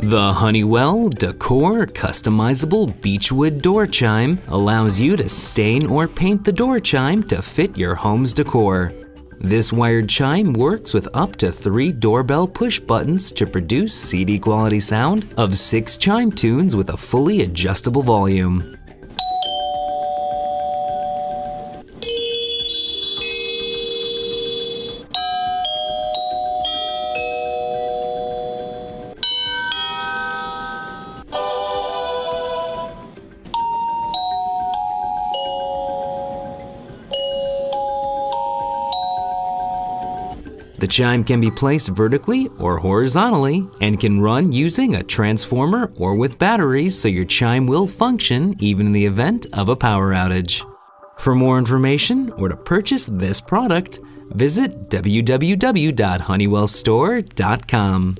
The Honeywell Decor Customizable Beachwood Door Chime allows you to stain or paint the door chime to fit your home's decor. This wired chime works with up to 3 doorbell push buttons to produce CD quality sound of 6 chime tunes with a fully adjustable volume. The chime can be placed vertically or horizontally and can run using a transformer or with batteries, so your chime will function even in the event of a power outage. For more information or to purchase this product, visit www.honeywellstore.com.